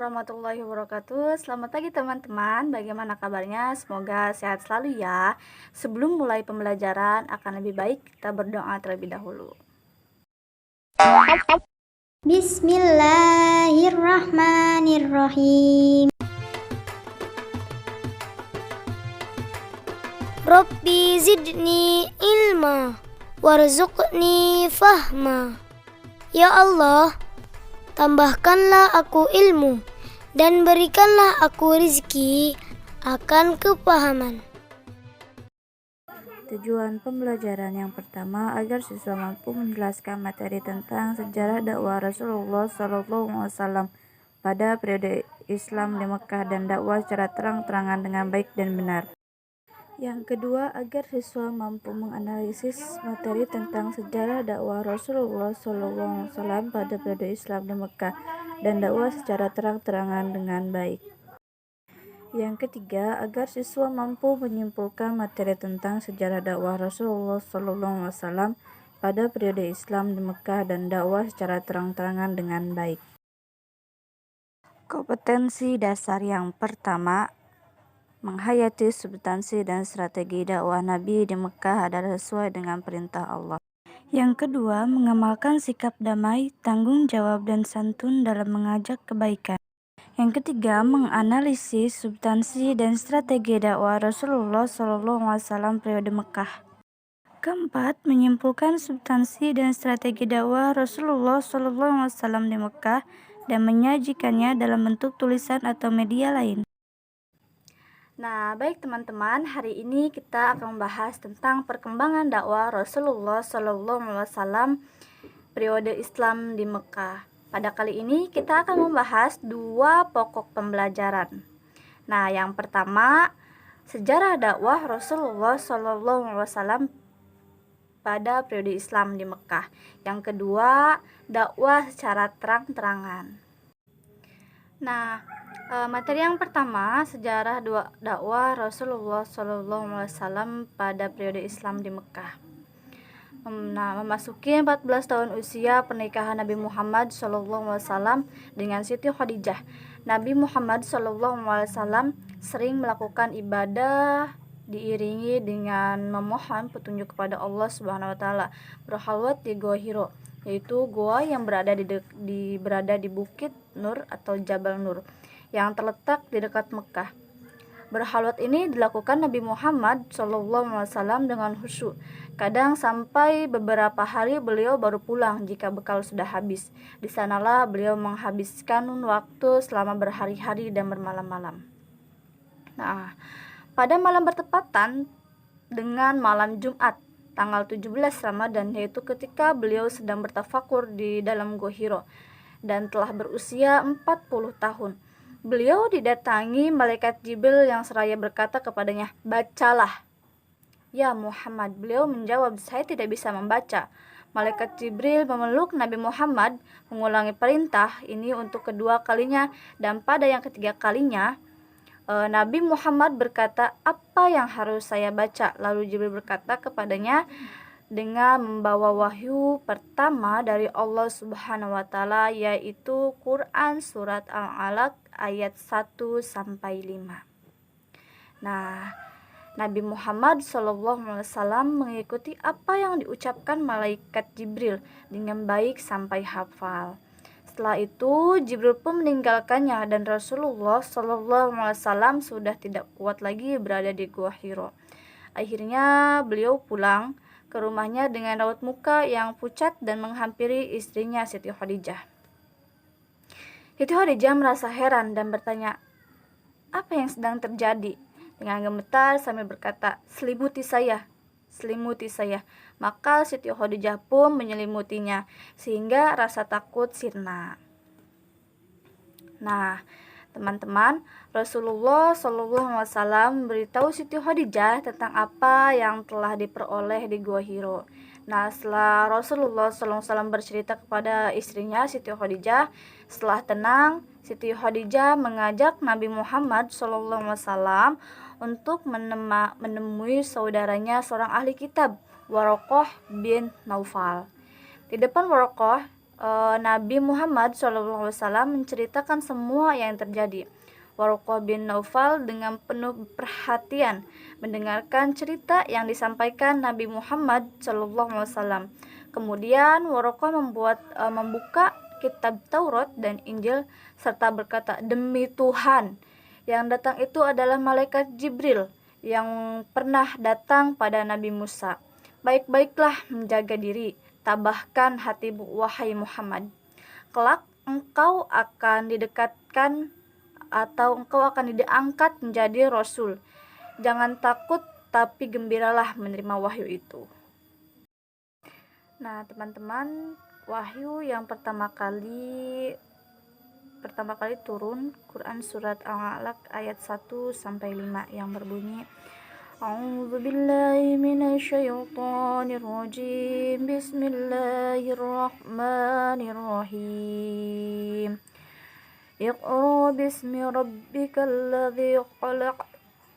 warahmatullahi wabarakatuh. Selamat pagi teman-teman. Bagaimana kabarnya? Semoga sehat selalu ya. Sebelum mulai pembelajaran, akan lebih baik kita berdoa terlebih dahulu. Bismillahirrahmanirrahim. Rabbi zidni ilma warzuqni fahma. Ya Allah, tambahkanlah aku ilmu dan berikanlah aku rizki akan kepahaman. Tujuan pembelajaran yang pertama agar siswa mampu menjelaskan materi tentang sejarah dakwah Rasulullah SAW pada periode Islam di Mekah dan dakwah secara terang-terangan dengan baik dan benar. Yang kedua, agar siswa mampu menganalisis materi tentang sejarah dakwah Rasulullah SAW pada periode Islam di Mekah dan dakwah secara terang-terangan dengan baik. Yang ketiga, agar siswa mampu menyimpulkan materi tentang sejarah dakwah Rasulullah SAW pada periode Islam di Mekah dan dakwah secara terang-terangan dengan baik. Kompetensi dasar yang pertama, menghayati substansi dan strategi dakwah Nabi di Mekah adalah sesuai dengan perintah Allah. Yang kedua, mengamalkan sikap damai, tanggung jawab, dan santun dalam mengajak kebaikan. Yang ketiga, menganalisis substansi dan strategi dakwah Rasulullah SAW periode Mekah. Keempat, menyimpulkan substansi dan strategi dakwah Rasulullah SAW di Mekah dan menyajikannya dalam bentuk tulisan atau media lain. Nah, baik teman-teman, hari ini kita akan membahas tentang perkembangan dakwah Rasulullah SAW periode Islam di Mekah. Pada kali ini kita akan membahas dua pokok pembelajaran. Nah, yang pertama, sejarah dakwah Rasulullah SAW pada periode Islam di Mekah. Yang kedua, dakwah secara terang-terangan. Nah, materi yang pertama, sejarah dakwah Rasulullah SAW pada periode Islam di Mekah. Nah, memasuki 14 tahun usia pernikahan Nabi Muhammad SAW dengan Siti Khadijah, Nabi Muhammad SAW sering melakukan ibadah diiringi dengan memohon petunjuk kepada Allah Subhanahu wa taala, berkhalwat di Gua Hiro, yaitu gua yang berada di Bukit Nur atau Jabal Nur yang terletak di dekat Mekah. Berkhalwat ini dilakukan Nabi Muhammad SAW dengan khusyuk. Kadang sampai beberapa hari beliau baru pulang jika bekal sudah habis. Di sanalah beliau menghabiskan waktu selama berhari-hari dan bermalam-malam. Nah, pada malam bertepatan dengan malam Jumat tanggal 17 Ramadan, yaitu ketika beliau sedang bertafakur di dalam Gua Hiro dan telah berusia 40 tahun. Beliau didatangi malaikat Jibril yang seraya berkata kepadanya, "Bacalah." "Ya Muhammad," beliau menjawab, "saya tidak bisa membaca." Malaikat Jibril memeluk Nabi Muhammad, mengulangi perintah ini untuk kedua kalinya, dan pada yang ketiga kalinya Nabi Muhammad berkata, "Apa yang harus saya baca?" Lalu Jibril berkata kepadanya dengan membawa wahyu pertama dari Allah Subhanahu wa taala, yaitu Quran surat Al-Alaq ayat 1 sampai 5. Nah, Nabi Muhammad SAW mengikuti apa yang diucapkan malaikat Jibril dengan baik sampai hafal. Setelah itu Jibril pun meninggalkannya dan Rasulullah SAW sudah tidak kuat lagi berada di Gua Hiro. Akhirnya beliau pulang ke rumahnya dengan raut muka yang pucat dan menghampiri istrinya Siti Khadijah. Siti Khadijah merasa heran dan bertanya, "Apa yang sedang terjadi?" Dengan gemetar sambil berkata, "Selimuti saya, selimuti saya." Maka Siti Khadijah pun menyelimutinya sehingga rasa takut sirna. Nah, teman-teman, Rasulullah SAW memberitahu Siti Khadijah tentang apa yang telah diperoleh di Gua Hiro. Nah, setelah Rasulullah SAW bercerita kepada istrinya Siti Khadijah, setelah tenang, Siti Khadijah mengajak Nabi Muhammad SAW untuk menemui saudaranya seorang ahli kitab, Warokoh bin Naufal. Di depan Warokoh, Nabi Muhammad SAW menceritakan semua yang terjadi. Waraqah bin Naufal dengan penuh perhatian mendengarkan cerita yang disampaikan Nabi Muhammad SAW. Kemudian Waraqah membuka kitab Taurat dan Injil serta berkata, "Demi Tuhan, yang datang itu adalah malaikat Jibril yang pernah datang pada Nabi Musa. Baik-baiklah menjaga diri, tabahkan hatimu wahai Muhammad. Kelak engkau akan didekatkan atau engkau akan diangkat menjadi rasul. Jangan takut tapi gembiralah menerima wahyu itu." Nah, teman-teman, wahyu yang pertama kali turun Quran surat Al-Alaq ayat 1 sampai 5 yang berbunyi, A'udzu billahi minasyaitonir rajim. Bismillahirrahmanirrahim. Iqra bismi rabbikal ladzi khalaq.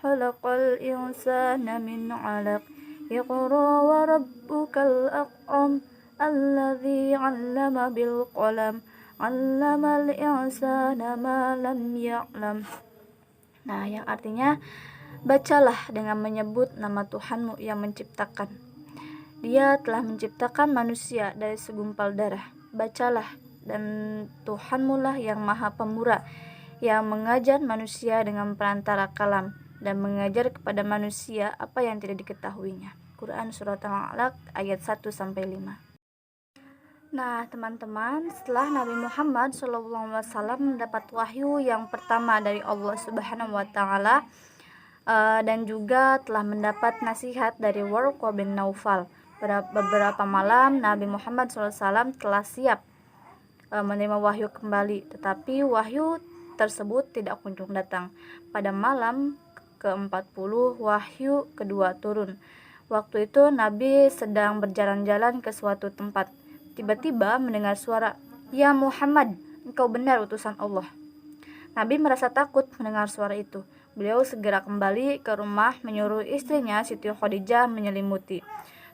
Khalaqal insana min 'alaq. Iqra wa rabbukal akram. Alladzi 'allama bil qalam. 'Allamal insana ma lam ya'lam. Nah, yang artinya, bacalah dengan menyebut nama Tuhanmu yang menciptakan. Dia telah menciptakan manusia dari segumpal darah. Bacalah, dan Tuhanmu lah yang maha pemurah, yang mengajar manusia dengan perantara kalam, dan mengajar kepada manusia apa yang tidak diketahuinya. Quran surat Al-Alaq ayat 1 sampai 5. Nah, teman-teman, setelah Nabi Muhammad SAW mendapat wahyu yang pertama dari Allah Subhanahu wa Ta'ala, dan juga telah mendapat nasihat dari Waraqah bin Naufal, beberapa malam Nabi Muhammad SAW telah siap menerima wahyu kembali, tetapi wahyu tersebut tidak kunjung datang. Pada malam ke-40 wahyu kedua turun. Waktu itu Nabi sedang berjalan-jalan ke suatu tempat. Tiba-tiba mendengar suara, "Ya Muhammad, engkau benar utusan Allah." Nabi merasa takut mendengar suara itu. Beliau segera kembali ke rumah menyuruh istrinya Siti Khadijah menyelimuti.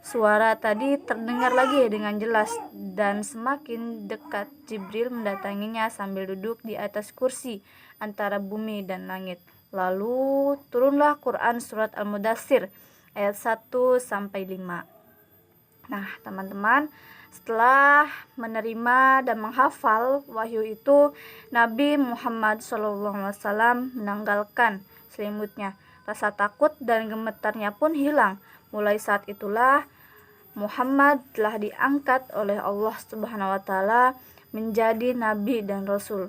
Suara tadi terdengar lagi dengan jelas, dan semakin dekat Jibril mendatanginya sambil duduk di atas kursi antara bumi dan langit. Lalu turunlah Quran surat Al-Mudaththir ayat 1 sampai 5. Nah, teman-teman, setelah menerima dan menghafal wahyu itu, Nabi Muhammad SAW menanggalkan selimutnya. Rasa takut dan gemetarnya pun hilang. Mulai saat itulah Muhammad telah diangkat oleh Allah Subhanahu wa Ta'ala menjadi nabi dan rasul.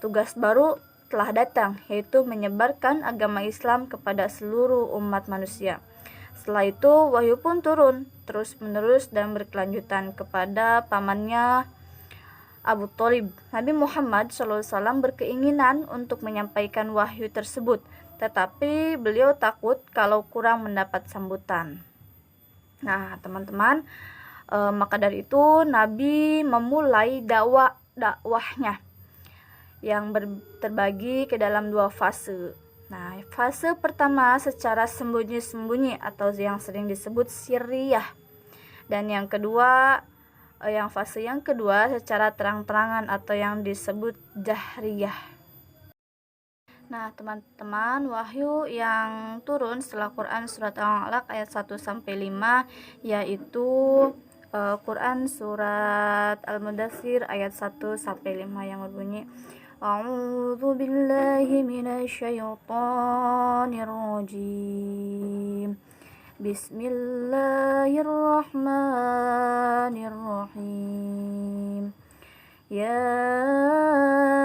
Tugas baru telah datang, yaitu menyebarkan agama Islam kepada seluruh umat manusia. Setelah itu wahyu pun turun terus-menerus dan berkelanjutan kepada pamannya Abu Thalib. Nabi Muhammad SAW berkeinginan untuk menyampaikan wahyu tersebut, tetapi beliau takut kalau kurang mendapat sambutan. Nah, teman-teman, maka dari itu Nabi memulai dakwahnya yang terbagi ke dalam 2 fase. Nah, fase pertama secara sembunyi-sembunyi atau yang sering disebut sirriyah, dan fase yang kedua secara terang-terangan atau yang disebut jahriyah. Nah, teman-teman, wahyu yang turun setelah Quran surat Al-Alaq ayat 1 sampai 5 yaitu Quran surat Al-Mudaththir ayat 1 sampai 5 yang berbunyi, A'udzu billahi minasyaitonir rajim. Bismillahirrahmanirrahim. Ya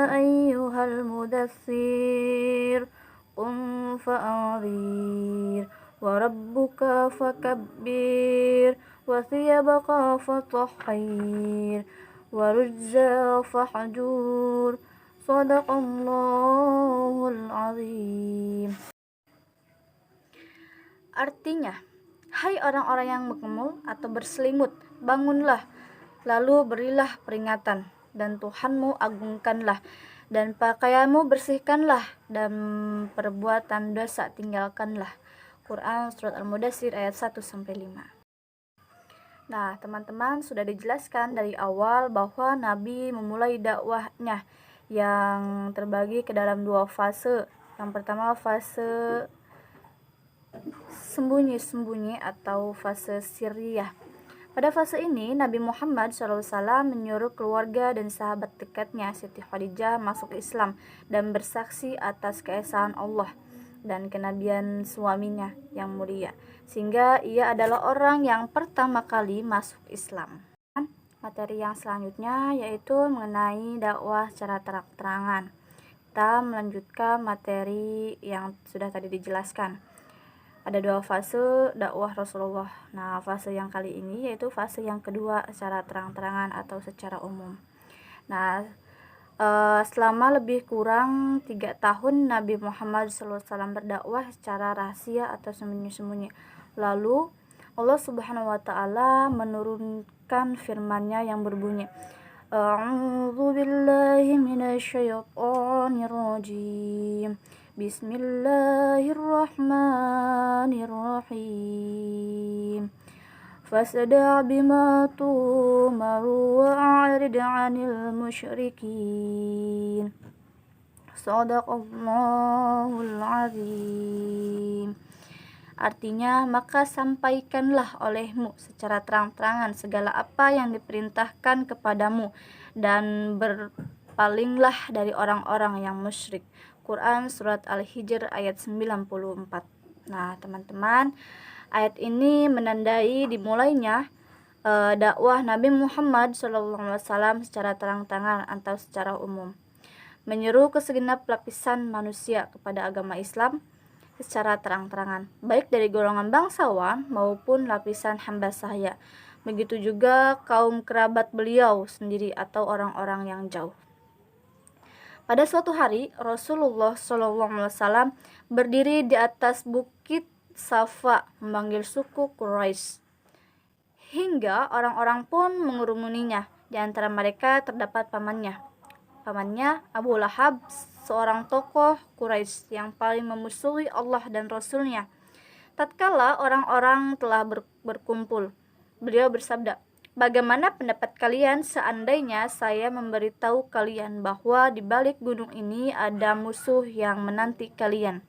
ayyuhal mudaththir, qum fa'anzir, wa rabbuka fakabbir, wa thiyabaka fatahhir, wa rujza fahjur. Shadaqallahul azim. Artinya, hai orang-orang yang mengemul atau berselimut, bangunlah, lalu berilah peringatan, dan Tuhanmu agungkanlah, dan pakaianmu bersihkanlah, dan perbuatan dosa tinggalkanlah. Quran surat Al-Mudaththir ayat 1 sampai 5. Nah, teman-teman sudah dijelaskan dari awal bahwa Nabi memulai dakwahnya yang terbagi ke dalam 2 fase. Yang pertama fase sembunyi-sembunyi atau fase sirriyah. Pada fase ini, Nabi Muhammad SAW menyuruh keluarga dan sahabat dekatnya Siti Khadijah masuk Islam dan bersaksi atas keesaan Allah dan kenabian suaminya yang mulia, sehingga ia adalah orang yang pertama kali masuk Islam. Materi yang selanjutnya yaitu mengenai dakwah secara terang-terangan. Kita melanjutkan materi yang sudah tadi dijelaskan. Ada 2 fase dakwah Rasulullah. Nah, fase yang kali ini yaitu fase yang kedua secara terang-terangan atau secara umum. Nah, selama lebih kurang 3 tahun Nabi Muhammad SAW berdakwah secara rahasia atau sembunyi-sembunyi. Lalu Allah Subhanahu wa taala menurunkan firman-Nya yang berbunyi, A'udzu billahi minasyaitonir rajim. Bismillahirrahmanirrahim. Fasda' bima tu'maru wa'rid 'anil musyrikin. Shadaqallahul 'azim. Artinya, maka sampaikanlah olehmu secara terang-terangan segala apa yang diperintahkan kepadamu dan berpalinglah dari orang-orang yang musyrik. Quran Surat Al-Hijr ayat 94. Nah, teman-teman, ayat ini menandai dimulainya dakwah Nabi Muhammad SAW secara terang-terangan atau secara umum, menyeru ke segenap lapisan manusia kepada agama Islam secara terang-terangan, baik dari golongan bangsawan maupun lapisan hamba sahaya. Begitu juga kaum kerabat beliau sendiri atau orang-orang yang jauh. Pada suatu hari, Rasulullah SAW berdiri di atas bukit Safa memanggil suku Quraisy, hingga orang-orang pun mengerumuninya. Di antara mereka terdapat pamannya Abu Lahab, seorang tokoh Quraisy yang paling memusuhi Allah dan Rasul-Nya. Tatkala orang-orang telah berkumpul, beliau bersabda, "Bagaimana pendapat kalian seandainya saya memberitahu kalian bahwa di balik gunung ini ada musuh yang menanti kalian?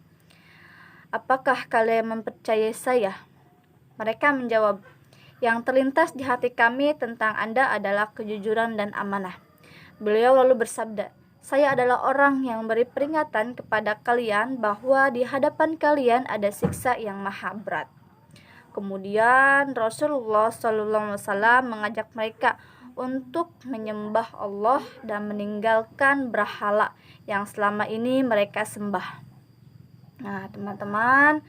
Apakah kalian mempercayai saya?" Mereka menjawab, "Yang terlintas di hati kami tentang Anda adalah kejujuran dan amanah." Beliau lalu bersabda, "Saya adalah orang yang memberi peringatan kepada kalian bahwa di hadapan kalian ada siksa yang maha berat." Kemudian Rasulullah SAW mengajak mereka untuk menyembah Allah dan meninggalkan berhala yang selama ini mereka sembah. Nah, teman-teman,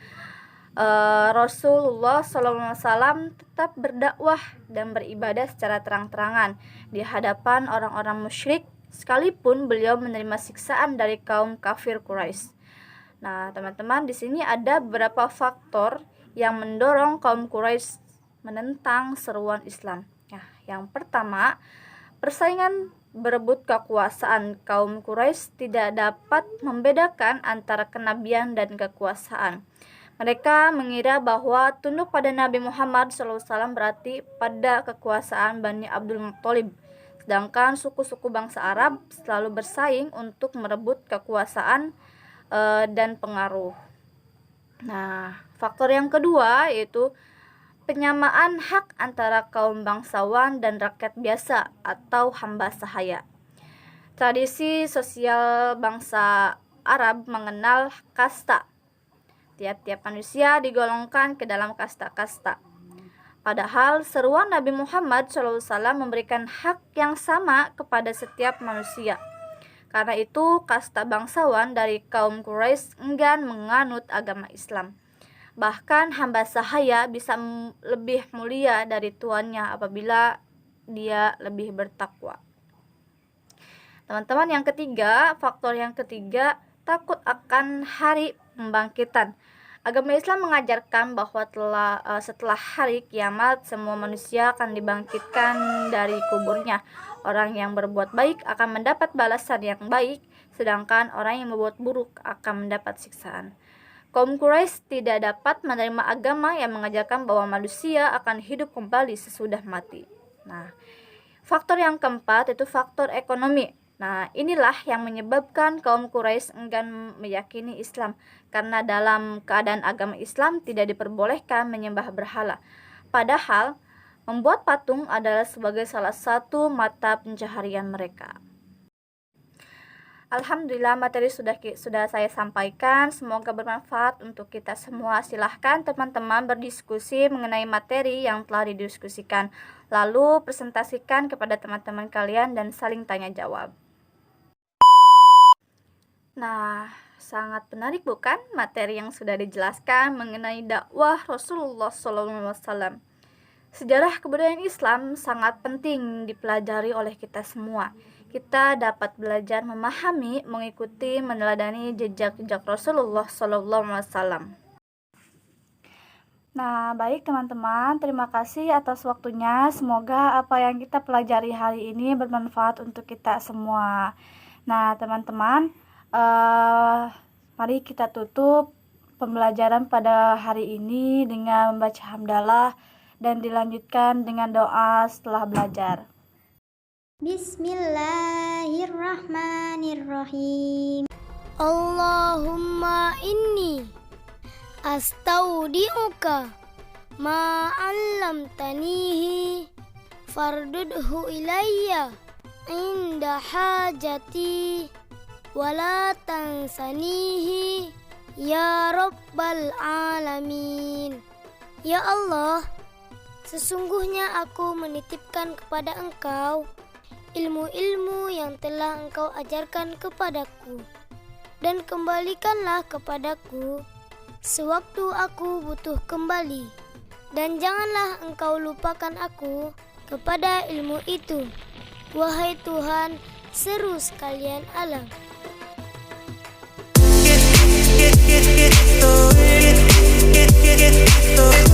Rasulullah SAW tetap berdakwah dan beribadah secara terang-terangan di hadapan orang-orang musyrik, sekalipun beliau menerima siksaan dari kaum kafir Quraisy. Nah, teman-teman, di sini ada beberapa faktor yang mendorong kaum Quraisy menentang seruan Islam. Nah, yang pertama, persaingan berebut kekuasaan. Kaum Quraisy tidak dapat membedakan antara kenabian dan kekuasaan. Mereka mengira bahwa tunduk pada Nabi Muhammad SAW berarti pada kekuasaan Bani Abdul Muthalib, sedangkan suku-suku bangsa Arab selalu bersaing untuk merebut kekuasaan dan pengaruh. Nah, faktor yang kedua yaitu penyamaan hak antara kaum bangsawan dan rakyat biasa atau hamba sahaya. Tradisi sosial bangsa Arab mengenal kasta. Tiap-tiap manusia digolongkan ke dalam kasta-kasta. Padahal seruan Nabi Muhammad SAW memberikan hak yang sama kepada setiap manusia. Karena itu, kasta bangsawan dari kaum Quraisy enggan menganut agama Islam. Bahkan hamba sahaya bisa lebih mulia dari tuannya apabila dia lebih bertakwa. Teman-teman, faktor yang ketiga, takut akan hari pembangkitan. Agama Islam mengajarkan bahwa setelah hari kiamat, semua manusia akan dibangkitkan dari kuburnya. Orang yang berbuat baik akan mendapat balasan yang baik, sedangkan orang yang berbuat buruk akan mendapat siksaan. Kaum Quraisy tidak dapat menerima agama yang mengajarkan bahwa manusia akan hidup kembali sesudah mati. Nah, faktor yang keempat itu faktor ekonomi. Nah, inilah yang menyebabkan kaum Quraisy enggan meyakini Islam, karena dalam keadaan agama Islam tidak diperbolehkan menyembah berhala. Padahal, membuat patung adalah sebagai salah satu mata pencaharian mereka. Alhamdulillah, materi sudah saya sampaikan. Semoga bermanfaat untuk kita semua. Silahkan teman-teman berdiskusi mengenai materi yang telah didiskusikan. Lalu presentasikan kepada teman-teman kalian dan saling tanya jawab. Nah, sangat menarik bukan materi yang sudah dijelaskan mengenai dakwah Rasulullah SAW. Sejarah kebudayaan Islam sangat penting dipelajari oleh kita semua. Kita dapat belajar memahami, mengikuti, meneladani jejak-jejak Rasulullah SAW. Nah, baik teman-teman, terima kasih atas waktunya. Semoga apa yang kita pelajari hari ini bermanfaat untuk kita semua. Nah, teman-teman, mari kita tutup pembelajaran pada hari ini dengan membaca hamdalah dan dilanjutkan dengan doa setelah belajar. Bismillahirrahmanirrahim. Allahumma inni astaudi'uka ma 'allamtanihi fardudhu ilayya inda hajati wala tansanihi ya rabbal alamin. Ya Allah, sesungguhnya aku menitipkan kepada Engkau ilmu-ilmu yang telah Engkau ajarkan kepadaku, dan kembalikanlah kepadaku sewaktu aku butuh kembali, dan janganlah Engkau lupakan aku kepada ilmu itu, wahai Tuhan seru sekalian alam. Get